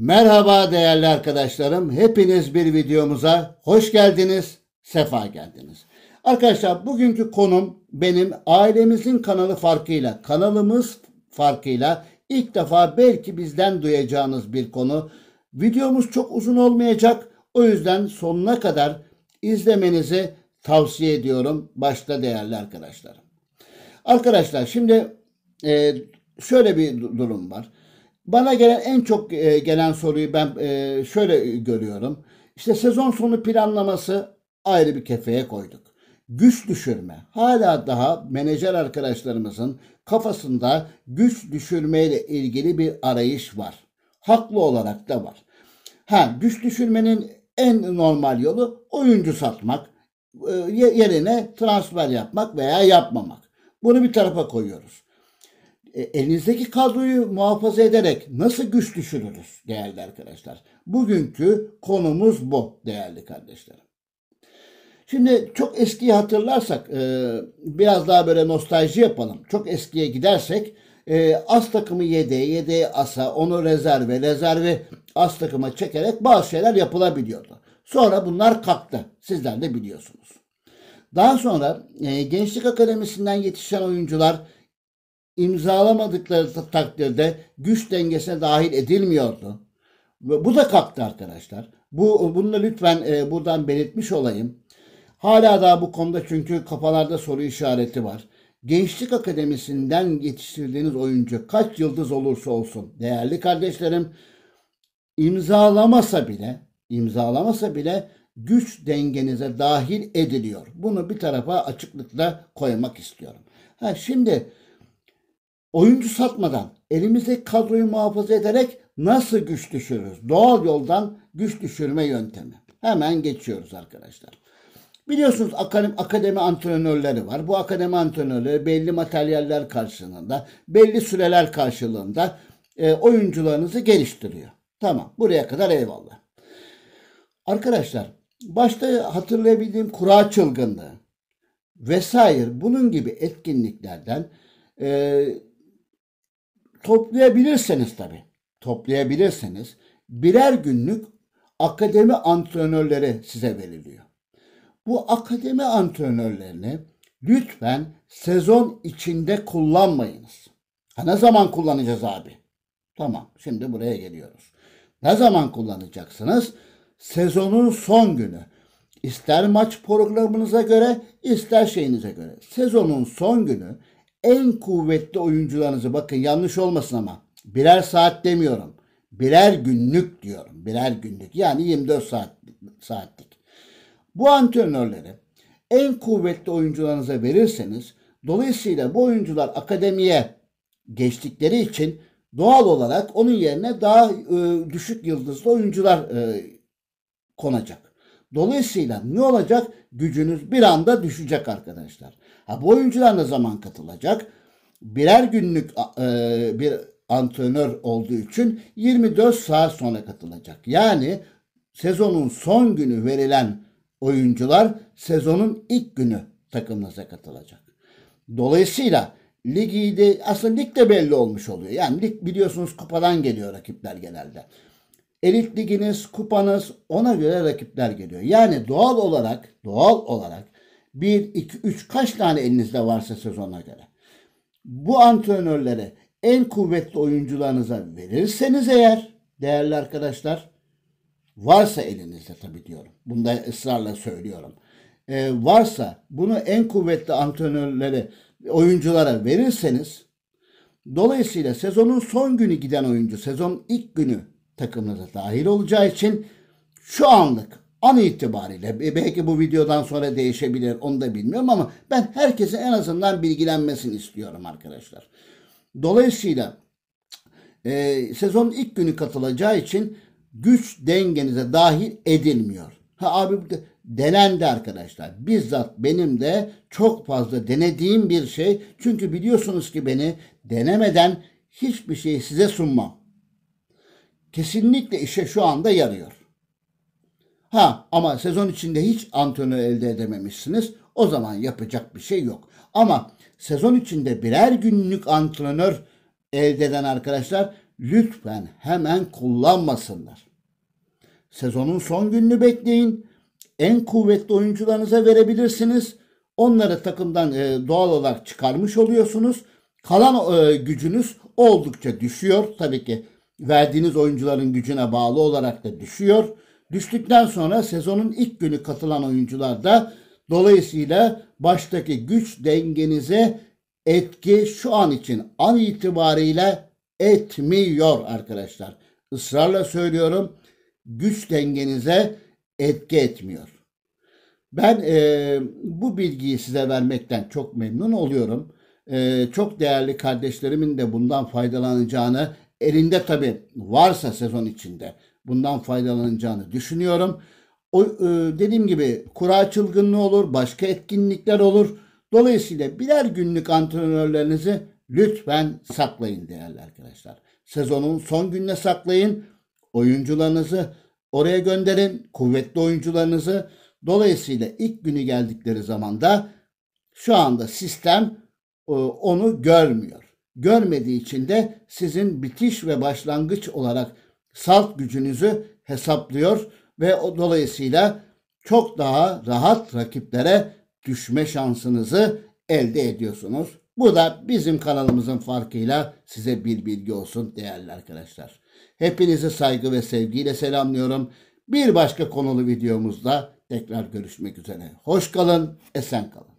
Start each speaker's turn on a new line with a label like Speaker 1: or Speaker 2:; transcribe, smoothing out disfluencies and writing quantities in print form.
Speaker 1: Merhaba değerli arkadaşlarım. Hepiniz bir videomuza hoş geldiniz, sefa geldiniz. Arkadaşlar bugünkü konum benim ailemizin kanalı farkıyla, kanalımız farkıyla ilk defa belki bizden duyacağınız bir konu. Videomuz çok uzun olmayacak. O yüzden sonuna kadar izlemenizi tavsiye ediyorum. Başta değerli arkadaşlarım. Arkadaşlar şimdi şöyle bir durum var. Bana gelen en çok gelen soruyu ben şöyle görüyorum. İşte sezon sonu planlaması ayrı bir kefeye koyduk. Güç düşürme. Hala daha menajer arkadaşlarımızın kafasında güç düşürmeyle ilgili bir arayış var. Haklı olarak da var. Güç düşürmenin en normal yolu oyuncu satmak, yerine transfer yapmak veya yapmamak. Bunu bir tarafa koyuyoruz. Elinizdeki kadroyu muhafaza ederek nasıl güç düşürürüz değerli arkadaşlar? Bugünkü konumuz bu değerli kardeşlerim. Şimdi çok eskiyi hatırlarsak biraz daha böyle nostalji yapalım. Çok eskiye gidersek as takımı yedeğe asa, onu rezerve as takıma çekerek bazı şeyler yapılabiliyordu. Sonra bunlar kalktı. Sizler de biliyorsunuz. Daha sonra Gençlik Akademisi'nden yetişen oyuncular imzalamadıkları takdirde güç dengesine dahil edilmiyordu. Bu da kalktı arkadaşlar. Bunu da lütfen buradan belirtmiş olayım. Hala daha bu konuda çünkü kafalarda soru işareti var. Gençlik Akademisi'nden yetiştirdiğiniz oyuncu kaç yıldız olursa olsun değerli kardeşlerim imzalamasa bile güç dengenize dahil ediliyor. Bunu bir tarafa açıklıkla koymak istiyorum. Şimdi oyuncu satmadan elimizdeki kadroyu muhafaza ederek nasıl güç düşürürüz? Doğal yoldan güç düşürme yöntemi. Hemen geçiyoruz arkadaşlar. Biliyorsunuz akademi antrenörleri var. Bu akademi antrenörleri belli materyaller karşılığında, belli süreler karşılığında oyuncularınızı geliştiriyor. Tamam, buraya kadar eyvallah. Arkadaşlar, başta hatırlayabildiğim kura çılgınlığı vesaire bunun gibi etkinliklerden toplayabilirseniz birer günlük akademi antrenörleri size veriliyor. Bu akademi antrenörlerini lütfen sezon içinde kullanmayınız. Ne zaman kullanacağız abi? Tamam, şimdi buraya geliyoruz. Ne zaman kullanacaksınız? Sezonun son günü. İster maç programınıza göre, ister şeyinize göre. Sezonun son günü en kuvvetli oyuncularınızı, bakın yanlış olmasın ama birer saat demiyorum. Birer günlük diyorum. Birer günlük yani 24 saatlik. Bu antrenörleri en kuvvetli oyuncularınıza verirseniz dolayısıyla bu oyuncular akademiye geçtikleri için doğal olarak onun yerine daha düşük yıldızlı oyuncular konacak. Dolayısıyla ne olacak? Gücünüz bir anda düşecek arkadaşlar. Bu oyuncular ne zaman katılacak? Birer günlük bir antrenör olduğu için 24 saat sonra katılacak. Yani sezonun son günü verilen oyuncular sezonun ilk günü takımınıza katılacak. Dolayısıyla aslında lig de belli olmuş oluyor. Yani lig biliyorsunuz kupadan geliyor rakipler genelde. Elit liginiz, kupanız ona göre rakipler geliyor. Yani doğal olarak 1, 2, 3 kaç tane elinizde varsa sezona göre. Bu antrenörlere en kuvvetli oyuncularınıza verirseniz eğer değerli arkadaşlar varsa elinizde tabii diyorum. Bunu da ısrarla söylüyorum. Varsa bunu en kuvvetli oyunculara verirseniz dolayısıyla sezonun son günü giden oyuncu sezonun ilk günü takımınıza dahil olacağı için şu an itibariyle belki bu videodan sonra değişebilir onu da bilmiyorum ama ben herkesin en azından bilgilenmesini istiyorum arkadaşlar. Dolayısıyla sezonun ilk günü katılacağı için güç dengenize dahil edilmiyor. Abi denendi arkadaşlar. Bizzat benim de çok fazla denediğim bir şey. Çünkü biliyorsunuz ki beni denemeden hiçbir şeyi size sunmam. Kesinlikle işe şu anda yarıyor. Ama sezon içinde hiç antrenör elde edememişsiniz. O zaman yapacak bir şey yok. Ama sezon içinde birer günlük antrenör elde eden arkadaşlar lütfen hemen kullanmasınlar. Sezonun son gününü bekleyin. En kuvvetli oyuncularınıza verebilirsiniz. Onları takımdan doğal olarak çıkarmış oluyorsunuz. Kalan gücünüz oldukça düşüyor. Tabii ki verdiğiniz oyuncuların gücüne bağlı olarak da düşüyor. Düştükten sonra sezonun ilk günü katılan oyuncular da dolayısıyla baştaki güç dengenize etki şu an için an itibariyle etmiyor arkadaşlar. Israrla söylüyorum, güç dengenize etki etmiyor. Ben bu bilgiyi size vermekten çok memnun oluyorum. Çok değerli kardeşlerimin de bundan faydalanacağını, elinde tabii varsa sezon içinde bundan faydalanacağını düşünüyorum. Dediğim gibi kura çılgınlığı olur, başka etkinlikler olur. Dolayısıyla birer günlük antrenörlerinizi lütfen saklayın değerli arkadaşlar. Sezonun son gününe saklayın. Oyuncularınızı oraya gönderin. Kuvvetli oyuncularınızı. Dolayısıyla ilk günü geldikleri zaman da şu anda sistem onu görmüyor. Görmediği için de sizin bitiş ve başlangıç olarak salt gücünüzü hesaplıyor ve dolayısıyla çok daha rahat rakiplere düşme şansınızı elde ediyorsunuz. Bu da bizim kanalımızın farkıyla size bir bilgi olsun değerli arkadaşlar. Hepinizi saygı ve sevgiyle selamlıyorum. Bir başka konulu videomuzda tekrar görüşmek üzere. Hoş kalın, esen kalın.